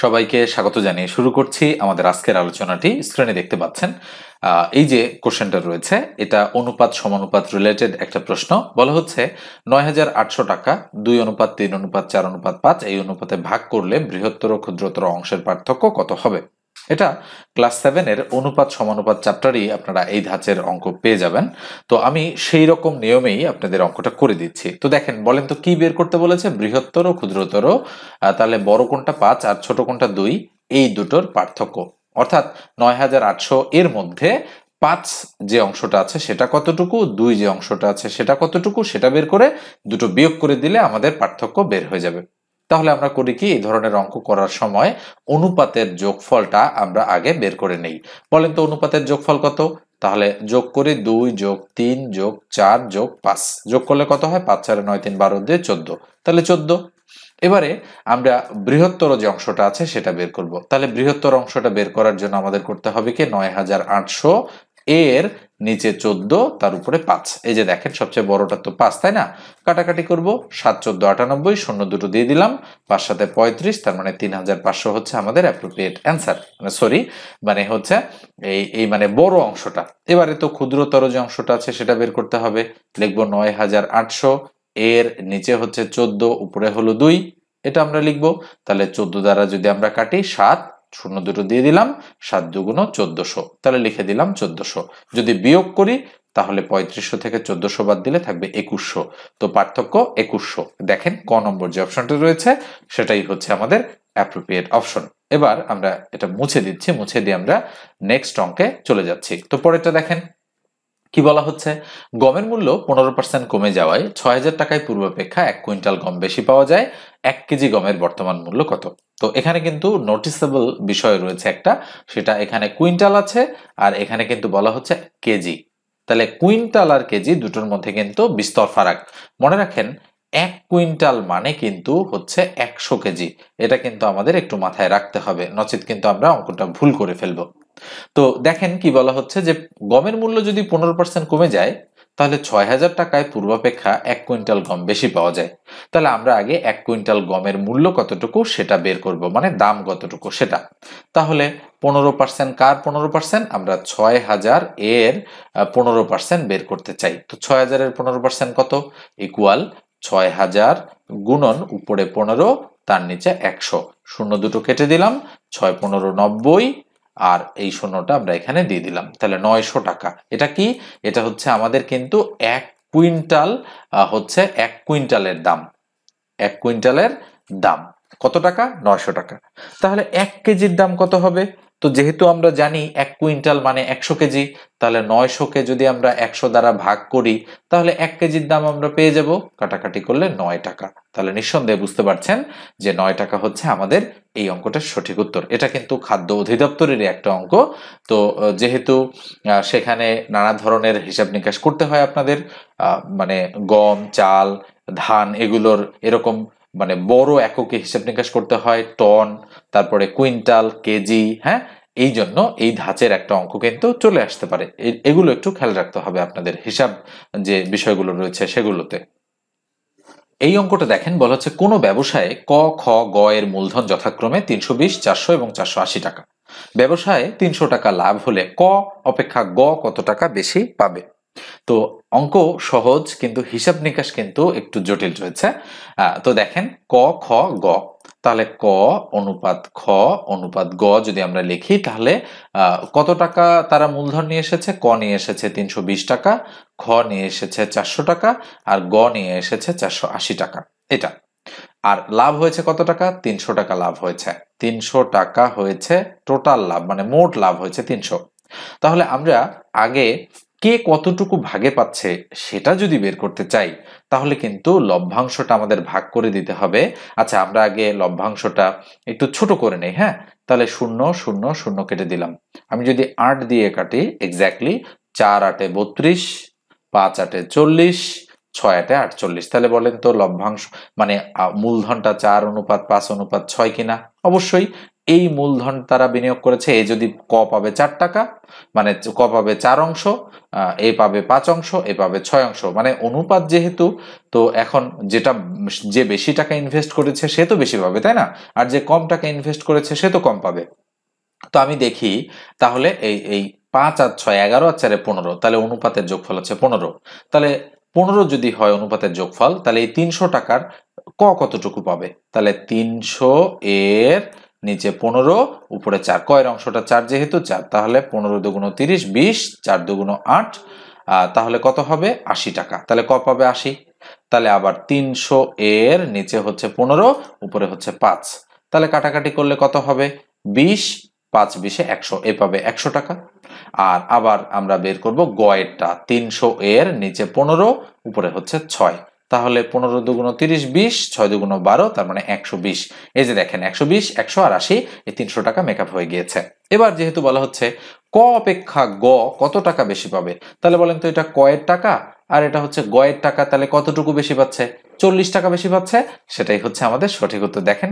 সবাইকে স্বাগত জানিয়ে শুরু করছি আমাদের আজকের আলোচনাটি। স্ক্রিনে দেখতে পাচ্ছেন এই যে কোশ্চেনটা রয়েছে, এটা অনুপাত সমানুপাত রিলেটেড একটা প্রশ্ন। বলা হচ্ছে ৯,৮০০ টাকা ২:৩:৪:৫ এই অনুপাতে ভাগ করলে বৃহত্তর ক্ষুদ্রতর অংশের পার্থক্য কত হবে। এটা ক্লাস 7-এর অনুপাত সমানুপাত চ্যাপ্টারই আপনারা এই ধাঁচের অঙ্ক পেয়ে যাবেন। তো আমি সেই রকম নিয়মেই আপনাদের অঙ্কটা করে দিচ্ছি। তো দেখেন, বলেন তো কি বের করতে বলেছে? বৃহত্তর ও ক্ষুদ্রতর। তাহলে বড় কোনটা ৫ আর ছোট কোনটা ২, এই দুটোর পার্থক্য। অর্থাৎ ৯,৮০০ এর মধ্যে ৫ যে অংশটা আছে সেটা কতটুকু, ২ যে অংশটা আছে সেটা কতটুকু, সেটা বের করে দুটো বিয়োগ করে দিলে আমাদের পার্থক্য বের হয়ে যাবে। তাহলে আমরা করি কি, এই ধরনের অঙ্ক করার সময় অনুপাতের যোগফলটা আমরা আগে বের করে নেই। বলেন তো অনুপাতের যোগফল কত? তাহলে যোগ করি ২ যোগ ৩ যোগ ৪ যোগ ৫। যোগ করলে কত হয়? ৫ ৪ ৯ ৩ ১২ দিয়ে ১৪। তাহলে ১৪। এবারে আমরা বৃহত্তর যে অংশটা আছে সেটা বের করব। তাহলে বৃহত্তর অংশটা বের করার জন্য আমাদের করতে হবে কি, ৯,৮০০ এর নিচে ১৪, তার উপরে ৫। এই যে দেখেন, সবচেয়ে বড়টা তো ৫, তাই না? কাটাকাটি করব, ৭ ১৪ ৯৮, শূন্য দুটো দিয়ে দিলাম, ৫ ৭ ৩৫, তার মানে ৩,৫০০ হচ্ছে আমাদের অ্যাপ্রোপ্রিয়েট অ্যান্সার। মানে সরি, মানে হচ্ছে এই মানে বড় অংশটা। এবারে তো ক্ষুদ্রতর যে অংশটা আছে সেটা বের করতে হবে। লিখবো ৯,৮০০ এর নিচে হচ্ছে ১৪, উপরে হলো ২, এটা আমরা লিখবো। তাহলে ১৪ দ্বারা যদি আমরা কাটি ৭, শূন্য দুটো দিয়ে দিলাম, ৭ দুগুণ ১৪০০, তাহলে লিখে দিলাম ১৪০০। যদি বিয়োগ করি তাহলে ৩৫০০ থেকে ১৪০০ বাদ দিলে থাকবে ২১০০। তো পার্থক্য ২১০০। দেখেন, ক নম্বর যে অপশনটা রয়েছে সেটাই হচ্ছে আমাদের অ্যাপ্রোপ্রিয়েট অপশন। এবার আমরা এটা মুছে দিচ্ছি, মুছে দিয়ে আমরা নেক্সট অঙ্কে চলে যাচ্ছি। তো পরেরটা দেখেন কি বলা হচ্ছে। গমের মূল্য ১৫% কমে যাওয়ায় ৬,০০০ টাকায় পূর্বাপেক্ষা ১ কুইন্টাল গম বেশি পাওয়া যায়। ১ কেজি গমের বর্তমান মূল্য কত? তো এখানে কিন্তু নোটিসেবল বিষয় রয়েছে একটা, সেটা এখানে কুইন্টাল আছে আর এখানে কিন্তু বলা হচ্ছে কেজি। তাহলে কুইন্টাল আর কেজি দুটোর মধ্যে কিন্তু বিস্তর ফারাক। মনে রাখেন, ১ কুইন্টাল মানে কিন্তু হচ্ছে ১০০ কেজি। এটা কিন্তু আমাদের একটু মাথায় রাখতে হবে, নচেত কিন্তু আমরা অঙ্কটা ভুল করে ফেলবো। তো দেখেন কি বলা হচ্ছে যে গমের মূল্য যদি ১৫% কমে যায় তাহলে ৬,০০০ টাকায় পূর্বাপেক্ষা ১ কুইন্টাল গম বেশি পাওয়া যায়। তাহলে আমরা আগে ১ কুইন্টাল গমের মূল্য কতটুকু সেটা বের করব, মানে দাম কতটুকু সেটা। তাহলে ১৫% কার ১৫%? আমরা ৬,০০০ এর ১৫% বের করতে চাই। তো ৬,০০০ এর ১৫% কত? ইকুয়াল ৬,০০০ গুণন উপরে ১৫, তার নিচে ১০০। শূন্য দুটো কেটে দিলাম, ৬ ১৫ ৯০, আর এই শূন্যটা আমরা এখানে দিয়ে দিলাম। তাহলে ৯০০ টাকা। এটা কি? এটা হচ্ছে আমাদের কিন্তু ১ কুইন্টাল, হচ্ছে ১ কুইন্টালের দাম। ১ কুইন্টালের দাম কত টাকা? ৯০০ টাকা। তাহলে ১ কেজির দাম কত হবে? তো যেহেতু আমরা জানি ১ কুইন্টাল মানে ১০০ কেজি, তাহলে ৯০০ কে যদি আমরা ১০০ দ্বারা ভাগ করি তাহলে ১ কেজির দাম আমরা পেয়ে যাব। কাটাকাটি করলে ৯ টাকা। তাহলে নিঃসন্দেহে বুঝতে পারছেন যে ৯ টাকা হচ্ছে আমাদের এই অঙ্কটার সঠিক উত্তর। এটা কিন্তু খাদ্য অধিদপ্তরেরই একটা অঙ্ক। তো যেহেতু সেখানে নানা ধরনের হিসাব নিকাশ করতে হয় আপনাদের, মানে গম, চাল, ধান এগুলোর এরকম মানে বড় এককে হিসাব নিকাশ করতে হয়, টন, তারপরে কুইন্টাল, কেজি, হ্যাঁ, এই জন্য এই ধাঁচের একটা অঙ্ক কিন্তু চলে আসতে পারে। এগুলো একটু খেয়াল রাখতে হবে আপনাদের হিসাব যে বিষয়গুলো রয়েছে সেগুলোতে। এই অঙ্কটা দেখেন, বলা হচ্ছে কোনো ব্যবসায়ে ক, খ, গ এর মূলধন যথাক্রমে ৩২০, ৪০০ এবং ৪৮০ টাকা। ব্যবসায়ে ৩০০ টাকা লাভ হলে ক অপেক্ষা গ কত টাকা বেশি পাবে? তো অঙ্ক সহজ, কিন্তু হিসাব নিকাশ কিন্তু একটু জটিল রয়েছে। তো দেখেন, ক, খ, গ। তাহলে ক অনুপাত খ অনুপাত গ যদি আমরা লিখি তাহলে কত টাকা তারা মূলধন নিয়ে এসেছে? ক নিয়ে এসেছে ৩২০ টাকা, খ নিয়ে এসেছে ৪০০ টাকা, আর গ নিয়ে এসেছে ৪৮০ টাকা। এটা আর লাভ হয়েছে কত টাকা? ৩০০ টাকা লাভ হয়েছে। ৩০০ টাকা হয়েছে টোটাল লাভ, মানে মোট লাভ হয়েছে ৩০০। তাহলে আমরা আগে কে কতটুকু ভাগে পাচ্ছে সেটা যদি বের করতে চাই তাহলে কিন্তু লভ্যাংশটা আমাদের ভাগ করে দিতে হবে। আচ্ছা, আমরা আগে লভ্যাংশটা একটু ছোট করে নেই, হ্যাঁ। তাহলে ০ ০ ০ কেটে দিলাম। আমি যদি ৮ দিয়ে কাটি, এক্স্যাক্টলি ৪ ৮ ৩২, ৫ ৮ ৪০, ৬ ৮ ৪৮। তাহলে বলেন তো লভ্যাংশ মানে মূলধনটা ৪:৫:৬ কিনা? অবশ্যই। এই মূলধন তারা বিনিয়োগ করেছে। এ যদি ক পাবে 4 টাকা, মানে ক পাবে 4 অংশ, এ পাবে 5 অংশ, এ পাবে 6 অংশ, মানে অনুপাত যেহেতু, তো এখন যে বেশি টাকা ইনভেস্ট করেছে সে তো বেশি পাবে, তাই না? আর যে কম টাকা ইনভেস্ট করেছে সে তো কম পাবে। তো আমি দেখি তাহলে এই 5 আর 6 11 আর 4 15, তাহলে অনুপাতের যোগফল হচ্ছে 15। তাহলে 15 যদি হয় অনুপাতের যোগফল, তাহলে এই 300 টাকার ক কতটুকু পাবে? তাহলে 300 এর নিচে 15 উপরে 4, কয়ের অংশটা 4 যেহেতু 4, তাহলে 15 দুগুণ 30, 20, 4 দুগুণ 8, তাহলে কত হবে? 80 টাকা। তাহলে ক পাবে 80। তাহলে আবার 300 এর নিচে হচ্ছে 15, উপরে হচ্ছে 5, তাহলে কাটাকাটি করলে কত হবে? 20, 5 20 100, এ পাবে 100 টাকা। আর আবার আমরা বের করব গয়েরটা, 300 এর নিচে 15, উপরে হচ্ছে 6, তাহলে 15 দুগুণ 30, 20, 6 দুগুণ 12, তার মানে 120। এই যে দেখেন 120, 100 আর 80, এই 300 টাকা মেকআপ হয়ে গিয়েছে। এবার যেহেতু বলা হচ্ছে ক অপেক্ষা গ কত টাকা বেশি পাবে, তাহলে বলেন তো এটা কয়ের টাকা আর এটা হচ্ছে গয়ের টাকা, তাহলে কতটুকু বেশি পাচ্ছে? 40 টাকা বেশি পাচ্ছে। সেটাই হচ্ছে আমাদের সঠিক উত্তর। দেখেন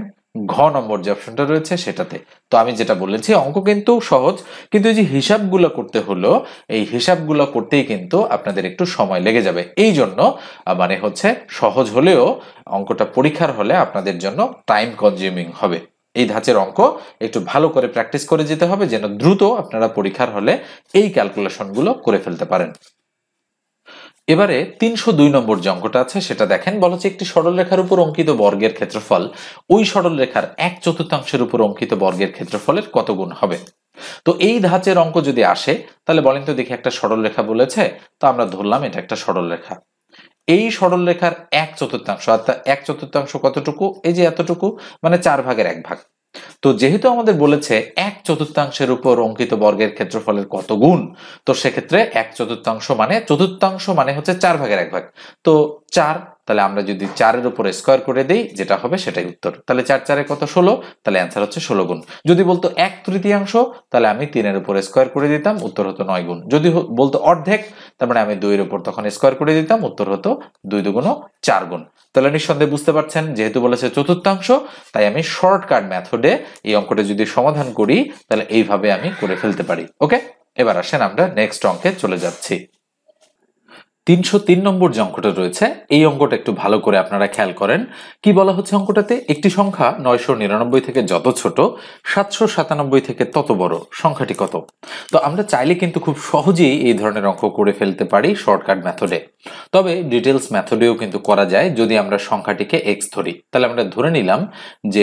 ঘ নম্বর যে অপশনটা রয়েছে সেটাতে। তো আমি যেটা বলেছি অঙ্ক কিন্তু সহজ, কিন্তু এই যে হিসাবগুলো করতে হলো, এই হিসাবগুলো করতেই কিন্তু আপনাদের একটু সময় লেগে যাবে। এই জন্য মানে হচ্ছে সহজ হলেও অঙ্কটা পরীক্ষার হলে আপনাদের জন্য টাইম কনজিউমিং হবে। এই ধাঁচের অঙ্ক একটু ভালো করে প্র্যাকটিস করে যেতে হবে, যেন দ্রুত আপনারা পরীক্ষার হলে এই ক্যালকুলেশনগুলো করে ফেলতে পারেন। এবারে 302 নম্বর যে অঙ্কটা আছে সেটা দেখেন, বলা হচ্ছে একটি সরলরেখার উপর অঙ্কিত বর্গের ক্ষেত্রফল ওই সরলরেখার 1/4 উপর অঙ্কিত বর্গের ক্ষেত্রফলের কত গুণ হবে। তো এই ধাঁচের অঙ্ক যদি আসে, তাহলে বলেন তো দেখি, একটা সরলরেখা বলেছে, তো আমরা ধরলাম এটা একটা সরলরেখা। এই সরলরেখার 1/4, অর্থাৎ 1/4 কতটুকু? এই যে এতটুকু, মানে 4/1 তো যেহেতু আমাদের বলেছে 1/4 উপর অঙ্কিত বর্গের ক্ষেত্রফলের কত গুণ, তো সেক্ষেত্রে 1/4 মানে হচ্ছে 4/1 তো 4, তাহলে আমরা যদি 4-এর উপরে স্কোয়ার করে দেই, যেটা হবে সেটাই উত্তর। তাহলে 4 4 কত? 16, তাহলে অ্যান্সার হচ্ছে 16 গুণ। যদি বলতো 1/3, তাহলে আমি 3-এর উপরে স্কোয়ার করে দিতাম, উত্তর হতো 9 গুণ। যদি বলতো অর্ধেক, তার মানে আমি 2-এর উপর তখন স্কোয়ার করে দিতাম, উত্তর হতো 2 দুগুণ 4 গুণ। তাহলে নিঃসন্দেহে বুঝতে পারছেন, যেহেতু বলেছে চতুর্থাংশ, তাই আমি শর্টকাট মেথডে এই অঙ্কটা যদি সমাধান করি, তাহলে এইভাবে আমি করে ফেলতে পারি। ওকে, এবার আসেন আমরা নেক্সট অঙ্কে চলে যাচ্ছি। 303 নম্বর যে অঙ্কটা রয়েছে, এই অঙ্কটা একটু ভালো করে আপনারা খেয়াল করেন। কি বলা হচ্ছে অঙ্কটাতে? একটি সংখ্যা 999 থেকে যত ছোট, 797 থেকে তত বড়, সংখ্যাটি কত? তো আমরা চাইলে কিন্তু খুব সহজেই এই ধরনের অঙ্ক করে ফেলতে পারি শর্টকাট মেথডে। তবে ডিটেলস মেথডেও কিন্তু করা যায়। যদি আমরা সংখ্যাটিকে x ধরি, তাহলে আমরা ধরে নিলাম যে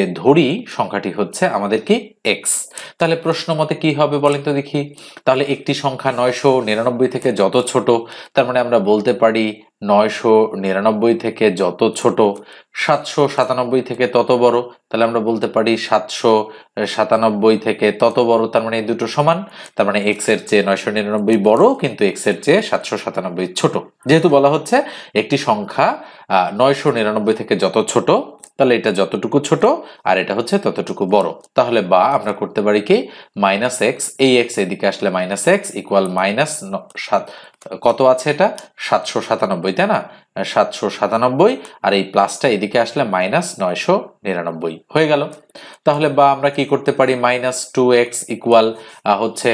সংখ্যাটি হচ্ছে আমাদের কি x। তাহলে প্রশ্ন মতে কি হবে বলেন তো দেখি? তাহলে একটি সংখ্যা 999 থেকে যত ছোট, তার মানে আমরা বলতে পারি 999 থেকে যত ছোট, 797 থেকে তত বড়, তাহলে আমরা বলতে পারি 797 থেকে তত বড়, তার মানে এই দুটো সমান। তার মানে x এর চেয়ে 999 বড়, কিন্তু x এর চেয়ে 797 ছোট। যেহেতু বলা হচ্ছে একটি সংখ্যা 999 থেকে যত ছোট, তাহলে এটা যতটুকু ছোট আর এটা হচ্ছে ততটুকু বড়। তাহলে বা আমরা করতে পারি কি, -x, এই x এদিকে আসলে -x ইকুয়াল কত আছে? এটা 797, তাই না? 797, আর এই প্লাসটা এদিকে আসলে -999 হয়ে গেল। তাহলে বা আমরা কি করতে পারি, -2x ইকুয়াল হচ্ছে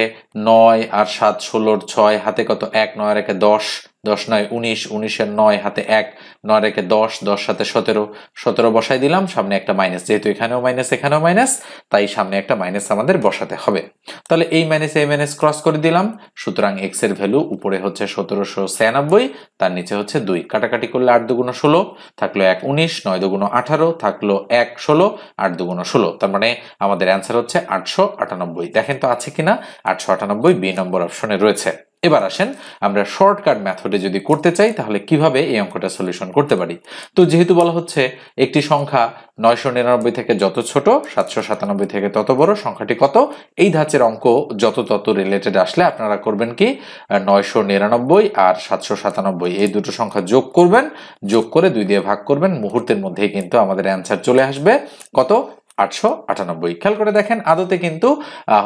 9 আর 7 16, 6 হাতে কত? 1, 9 আর 1 10, 10 9 19, 19 এর 9 হাতে 1, 9 আর 1 10, 10 সাথে 17, 17 বসাই দিলাম, সামনে একটা মাইনাস, যেহেতু এখানেও মাইনাস এখানেও মাইনাস, তাই সামনে একটা মাইনাস আমাদের বসাতে হবে। তাহলে এই মাইনাস এই মাইনাস ক্রস করে দিলাম, সুতরাং x এর ভ্যালু উপরে হচ্ছে 1796, তার নিচে হচ্ছে 2, কাটাকাটি করলে 8 দুগুণ 16, থাকলো 1 19, 9 দুগুণ 18, থাকলো 1 16, 8 দুগুণ 16, তার মানে আমাদের অ্যান্সার হচ্ছে 898। দেখেন তো আছে কিনা? 898 বি নম্বর অপশনে রয়েছে। এবার আসেন আমরা শর্টকাট মেথডে যদি করতে চাই, তাহলে কিভাবে এই অঙ্কটা সলিউশন করতে পারি। তো যেহেতু বলা হচ্ছে একটি সংখ্যা 999 থেকে যত ছোট, 797 থেকে তত বড়, সংখ্যাটি কত? এই ধাঁচের অঙ্ক যত তত রিলেটেড আসলে আপনারা করবেন কি, 999 আর 797 এই দুটো সংখ্যা যোগ করবেন, যোগ করে 2 দিয়ে ভাগ করবেন, মুহূর্তের মধ্যেই কিন্তু আমাদের অ্যান্সার চলে আসবে কত? 898। খেয়াল করে দেখেন আদতে কিন্তু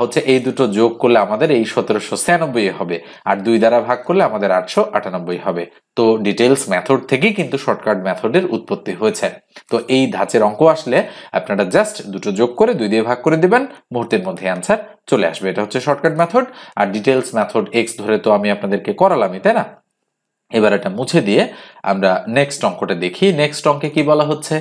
হচ্ছে এই দুটো যোগ করলে আমাদের এই 1796 হবে, আর 2 দ্বারা ভাগ করলে আমাদের 898 হবে। তো ডিটেলস মেথড থেকেই কিন্তু শর্টকাট মেথডের উৎপত্তি হয়েছে। তো এই ধাঁচের অঙ্ক আসলে আপনারা জাস্ট দুটো যোগ করে 2 দিয়ে ভাগ করে দিবেন, মুহূর্তের মধ্যে অ্যান্সার চলে আসবে। এটা হচ্ছে শর্টকাট মেথড। আর ডিটেলস মেথড এক্স ধরে তো আমি আপনাদেরকে করালামই, তাই না? এবার এটা মুছে দিয়ে আমরা নেক্সট অঙ্কটা দেখি। নেক্সট অঙ্কে কি বলা হচ্ছে,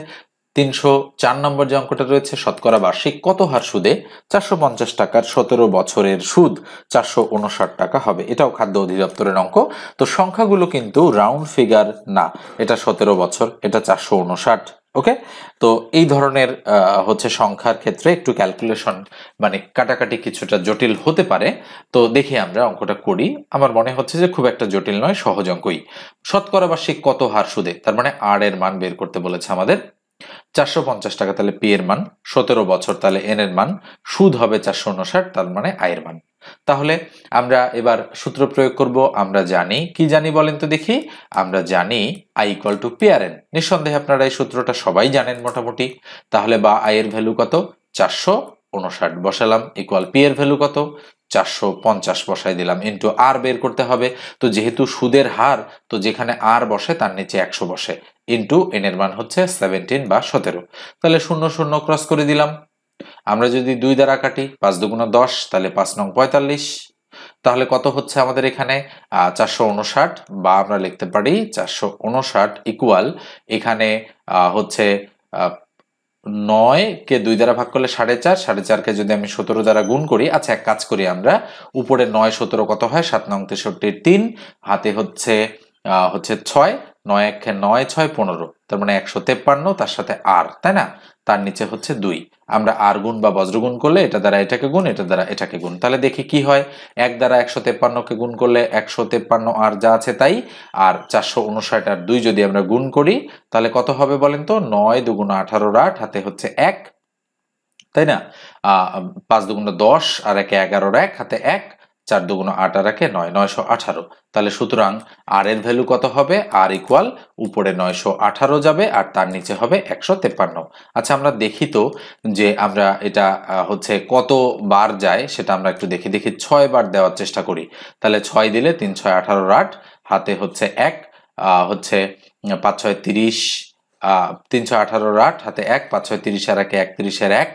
304 নম্বর যে অঙ্কটা রয়েছে, শতকরা বার্ষিক কত হার সুদে 450 টাকার 17 বছরের সুদ 459 টাকা হবে। এটাও খাদ্য অধিদপ্তরের অঙ্ক। তো সংখ্যাগুলো কিন্তু রাউন্ড ফিগার না, এটা 17 বছর, এটা 459। ওকে, তো এই ধরনের হচ্ছে সংখ্যার ক্ষেত্রে একটু ক্যালকুলেশন মানে কাটাকাটি কিছুটা জটিল হতে পারে। তো দেখি আমরা অঙ্কটা করি। আমার মনে হচ্ছে যে খুব একটা জটিল নয়, সহজ অঙ্কই। শতকরা বার্ষিক কত হার সুদে, তার মানে আর এর মান বের করতে বলেছে আমাদের। 450 টাকা তাহলে পি এর মান, 17 বছর তাহলে এন এর মান, সুদ হবে 459 তার মানে আয়ের মান। তাহলে আমরা এবার সূত্র প্রয়োগ করব। আমরা জানি, কি জানি বলেন তো দেখি, আমরা জানি I equal to P R N. নিঃসন্দেহে আপনারা এই সূত্রটা সবাই জানেন মোটামুটি। তাহলে বা আই এর ভ্যালু কত, 459 বসালাম, ইকুয়াল পি এর ভ্যালু কত, 450 বসাই দিলাম, ইন্টু আর বের করতে হবে। তো যেহেতু সুদের হার, তো যেখানে আর বসে তার নিচে 100 বসে, ইন্টু এন এর মান হচ্ছে 17 বা 17। তাহলে 0 0 ক্রস করে দিলাম। আমরা যদি 2 দ্বারা কাটি, 5 দুগুণ 10, তাহলে 5 নং 45। তাহলে কত হচ্ছে আমাদের এখানে 459, বা আমরা লিখতে পারি 459 ইকুয়াল এখানে হচ্ছে 9 কে 2 দ্বারা ভাগ করলে 4.5, 4.5 কে যদি আমি 17 দ্বারা গুণ করি, আচ্ছা এক কাজ করি আমরা, উপরে 9 17 কত হয়, 7 নং 63, 3 হাতে হচ্ছে 6, 9 1 9 6 15, তার মানে 153, তার সাথে আর, তাই না? তার নিচে হচ্ছে 2। আমরা আর গুণ বা বজ্রগুণ করলে এটা দ্বারা এটাকে গুণ, এটা দ্বারা এটাকে গুণ, তাহলে দেখি কি হয়। 1 দ্বারা 153 কে গুণ করলে 153 আর যা আছে তাই, আর 459 আর 2 যদি আমরা গুণ করি তাহলে কত হবে বলেন তো, 9 দুগুণ 18 8 হাতে হচ্ছে 1, তাই না? 5 দুগুণ 10 আর 1 11 1 হাতে 1, 4 দুগুণ 8 আর 1 9, 918। তাহলে সুতরাং আর এর ভ্যালু কত হবে, আর ইকুয়াল উপরে 918 যাবে আর তার নিচে হবে 153। আচ্ছা আমরা দেখি তো যে আমরা এটা হচ্ছে কত বার যায় সেটা আমরা একটু দেখি। 6 বার দেওয়ার চেষ্টা করি। তাহলে 6 দিলে 3 6 18 8 হাতে হচ্ছে 1, হচ্ছে 5 6 30, 3 6 18 8 হাতে 1, 5 6 30 আর 1 31 এর 1,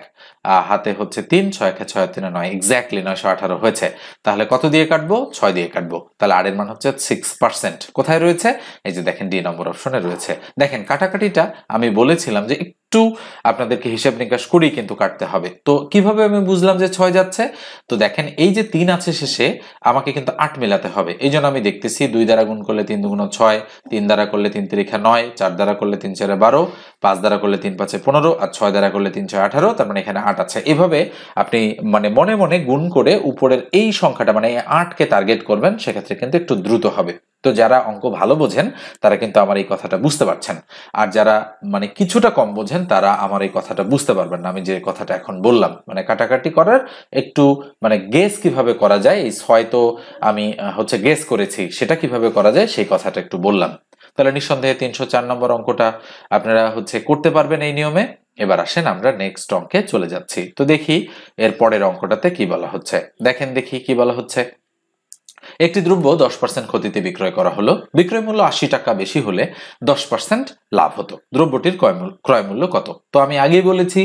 হাতে হচ্ছে 3, 6 1 6 3 9, এক্স্যাক্টলি 918 হয়েছে। তাহলে কত দিয়ে কাটবো, 6 দিয়ে কাটবো। তাহলে আর এর মান হচ্ছে 6%। কোথায় রয়েছে, এই যে দেখেন ডি নম্বর অপশনে রয়েছে। দেখেন কাটাকাটিটা আমি বলেছিলাম যে একটু আপনাদেরকে হিসাব নিকাশ করেই কিন্তু কাটতে হবে। তো কিভাবে আমি বুঝলাম যে 6 যাচ্ছে, তো দেখেন এই যে 3 আছে শেষে, আমাকে কিন্তু 8 মেলাতে হবে। এই জন্য আমি দেখতেছি 2 দ্বারা গুণ করলে 3 দুগুণ 6, 3 দ্বারা করলে 3 3 9, 4 দ্বারা করলে 3 4 12, 5 দ্বারা করলে 3 5 15, আর 6 দ্বারা করলে 3 6 18, তার মানে এখানে 8 আছে। এভাবে আপনি মানে মনে মনে গুণ করে উপরের এই সংখ্যাটা মানে 8 কে টার্গেট করবেন, সেক্ষেত্রে কিন্তু একটু দ্রুত হবে। তো যারা অঙ্ক ভালো বোঝেন তারা কিন্তু আমার এই কথাটা বুঝতে পারছেন, আর যারা মানে কিছুটা কম বোঝেন তারা আমার এই কথাটা বুঝতে পারবেন না। আমি যে কথাটা এখন বললাম মানে কাটাকাটি করার একটু মানে গেস কিভাবে করা যায়, এই 6 তো আমি হচ্ছে গেস করেছি, সেটা কিভাবে করা যায় সেই কথাটা একটু বললাম। তাহলে নিঃসন্দেহে 304 নম্বর অঙ্কটা আপনারা হচ্ছে করতে পারবেন এই নিয়মে। এবার আসেন আমরা নেক্সট অঙ্কে চলে যাচ্ছি। তো দেখি এর পরের অঙ্কটাতে কি বলা হচ্ছে। দেখেন দেখি কি বলা হচ্ছে। একটি দ্রব্য 10% ক্ষতিতে বিক্রয় করা হলো। বিক্রয় মূল্য 80 টাকা বেশি হলে 10% লাভ হতো। দ্রব্যটির ক্রয় মূল্য কত? তো আমি আগেই বলেছি,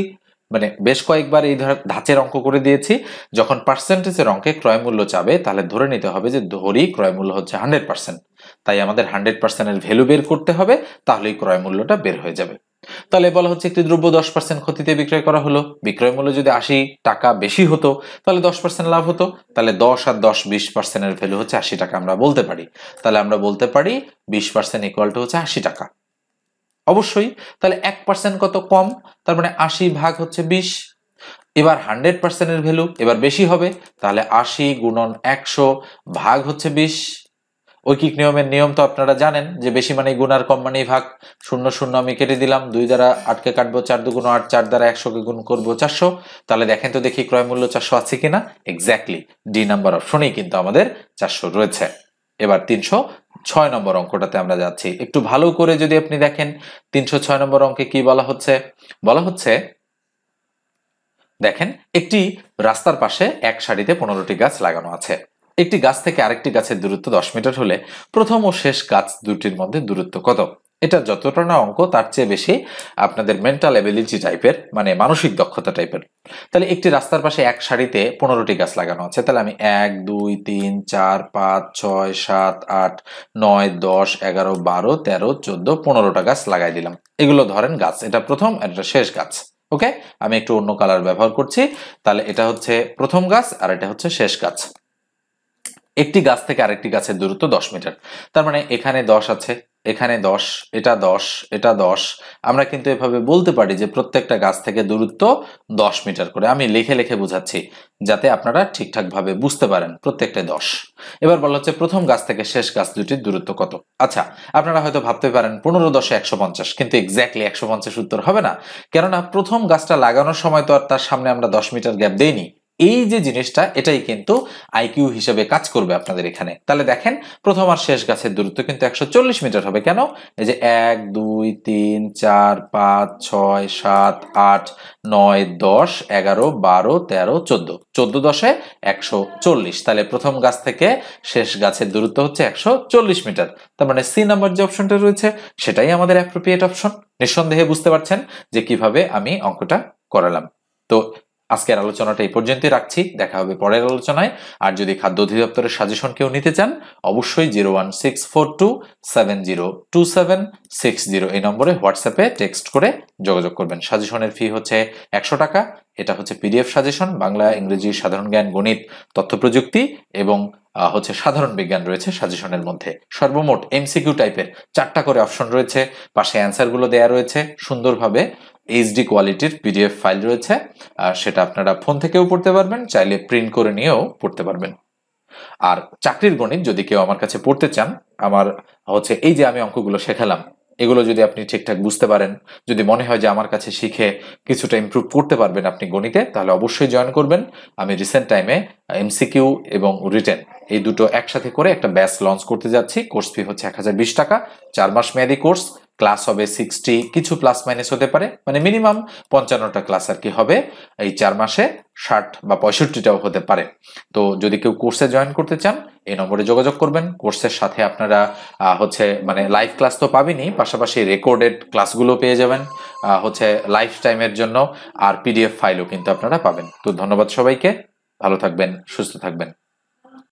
মানে বেশ কয়েকবার এই ধাঁচের অঙ্ক করে দিয়েছি। যখন পার্সেন্টেজের অঙ্কে ক্রয় মূল্য চাবে তাহলে ধরে নিতে হবে যে ধরি ক্রয় মূল্য হচ্ছে 100%। তাই আমাদের 100% এর ভ্যালু বের করতে হবে, তাহলেই ক্রয় মূল্যটা বের হয়ে যাবে। তাহলে বলা হচ্ছে একটি দ্রব্য 10% ক্ষতিতে বিক্রয় করা হলো। বিক্রয় মূল্য যদি 80 টাকা বেশি হতো তাহলে 10% লাভ হতো। তাহলে 10 আর 10 20% এর ভ্যালু হচ্ছে 80 টাকা আমরা বলতে পারি। তাহলে আমরা বলতে পারি 20% ইকুয়াল টু হচ্ছে 80 টাকা। অবশ্যই তাহলে 1% কত, কম, তার মানে 80 ভাগ হচ্ছে 20। এবার 100% এর ভ্যালু এবার বেশি হবে, তাহলে 80 গুণন 100 ভাগ হচ্ছে 20। ঐকিক নিয়মের নিয়ম তো আপনারা জানেন যে বেশি মানেই গুণ আর কম মানেই ভাগ। 0 0 আমি কেটে দিলাম, 2 দ্বারা 8 কে কাটবো, 4 দুগুণ 8, 4 দ্বারা 100 কে গুণ করবো 400। তাহলে দেখেন তো দেখি ক্রয় মূল্য 400 আছে কিনা। এক্স্যাক্টলি ডি নাম্বার অপশনেই কিন্তু আমাদের 400 রয়েছে। এবার 306 নম্বর অঙ্কটাতে আমরা যাচ্ছি। একটু ভালো করে যদি আপনি দেখেন 306 নম্বর অঙ্কে কি বলা হচ্ছে, বলা হচ্ছে দেখেন একটি রাস্তার পাশে এক সারিতে 15টি গাছ লাগানো আছে। একটি গাছ থেকে আরেকটি গাছের দূরত্ব 10 মিটার হলে প্রথম ও শেষ গাছ দুটির মধ্যে দূরত্ব কত? এটা যতটা না অঙ্ক তার চেয়ে বেশি আপনাদের মেন্টাল এবিলিটি টাইপের, মানে মানসিক দক্ষতা টাইপের। তাহলে একটি রাস্তার পাশে এক সারিতে 15টি গাছ লাগানো আছে, তাহলে আমি 1 2 3 4 5 6 7 8 9 10 11 12 13 14 15টা গাছ লাগাই দিলাম। এগুলো ধরেন গাছ, এটা প্রথম আর এটা শেষ গাছ। ওকে, আমি একটু অন্য কালার ব্যবহার করছি। তাহলে এটা হচ্ছে প্রথম গাছ আর এটা হচ্ছে শেষ গাছ। একটি গাছ থেকে আরেকটি গাছের দূরত্ব 10 মিটার, তার মানে এখানে 10 আছে, এখানে 10, এটা 10, এটা 10। আমরা কিন্তু এভাবে বলতে পারি যে প্রত্যেকটা গাছ থেকে দূরত্ব 10 মিটার করে। আমি লিখে লিখে বোঝাচ্ছি যাতে আপনারা ঠিকঠাক ভাবে বুঝতে পারেন, প্রত্যেকটা 10। এবার বলা হচ্ছে প্রথম গাছ থেকে শেষ গাছ দুটির দূরত্ব কত। আচ্ছা, আপনারা হয়তো ভাবতে পারেন 15 10 150, কিন্তু এক্স্যাক্টলি 150 উত্তর হবে না, কেননা প্রথম গাছটা লাগানোর সময় তো আর তার সামনে আমরা 10 মিটার গ্যাপ দেইনি। এই যে জিনিসটা, এটাই কিন্তু আইকিউ হিসেবে কাজ করবে আপনাদের এখানে। তাহলে দেখেন প্রথম আর শেষ গাছের দূরত্ব কিন্তু 140 মিটার হবে। কেন? এই যে 1 2 3 4 5 6 7 8 9 10 11 12 13 14, 14 10 140। তাহলে প্রথম গাছ থেকে শেষ গাছের দূরত্ব হচ্ছে 140 মিটার। তার মানে সি নাম্বার যে অপশনটা রয়েছে সেটাই আমাদের অ্যাপ্রোপ্রিয়েট অপশন। নিঃসন্দেহে বুঝতে পারছেন যে কিভাবে আমি অঙ্কটা করালাম। তো আজকের আলোচনাটা এই পর্যন্তই রাখছি, দেখা হবে পরের আলোচনায়। আর যদি খাদ্য অধিদপ্তরের সাজেশন কেউ নিতে চান, অবশ্যই 01642702760 এই নম্বরে হোয়াটসঅ্যাপে টেক্সট করে যোগাযোগ করবেন। সাজেশনের ফি হচ্ছে 100 টাকা। এটা হচ্ছে পিডিএফ সাজেশন, বাংলা, ইংরেজি, সাধারণ জ্ঞান, গণিত, তথ্য প্রযুক্তি এবং হচ্ছে সাধারণ বিজ্ঞান রয়েছে সাজেশনের মধ্যে। সর্বমোট এমসিকিউ টাইপের 4টা করে অপশন রয়েছে, পাশে অ্যান্সারগুলো দেয়া রয়েছে সুন্দরভাবে। এইচডি কোয়ালিটির পিডিএফ ফাইল রয়েছে, সেটা আপনারা ফোন থেকেও পড়তে পারবেন, চাইলে প্রিন্ট করে নিয়েও পড়তে পারবেন। আর চাকরির গণিত যদি কেউ আমার কাছে পড়তে চান, আমার হচ্ছে এই যে আমি অঙ্কগুলো শেখালাম, এগুলো যদি আপনি ঠিকঠাক বুঝতে পারেন, যদি মনে হয় যে আমার কাছে শিখে কিছুটা ইমপ্রুভ করতে পারবেন আপনি গণিতে, তাহলে অবশ্যই জয়েন করবেন। আমি রিসেন্ট টাইমে এমসিকিউ এবং রিটেন এই দুটো একসাথে করে একটা ব্যাচ লঞ্চ করতে যাচ্ছি। কোর্স ফি হচ্ছে 1020 টাকা, 4 মাস মেয়াদী কোর্স। ক্লাস হবে 60, কিছু প্লাস মাইনাস হতে পারে, মানে মিনিমাম 55টা ক্লাস আর কি হবে এই 4 মাসে, 60 বা 65টাও হতে পারে। তো যদি কেউ কোর্সে জয়েন করতে চান, এই নম্বরে যোগাযোগ করবেন। কোর্সের সাথে আপনারা হচ্ছে মানে লাইভ ক্লাস তো পাবেনই, পাশাপাশি রেকর্ডেড ক্লাসগুলো পেয়ে যাবেন হচ্ছে লাইফ টাইমের জন্য, আর পিডিএফ ফাইলও কিন্তু আপনারা পাবেন। তো ধন্যবাদ সবাইকে, ভালো থাকবেন, সুস্থ থাকবেন।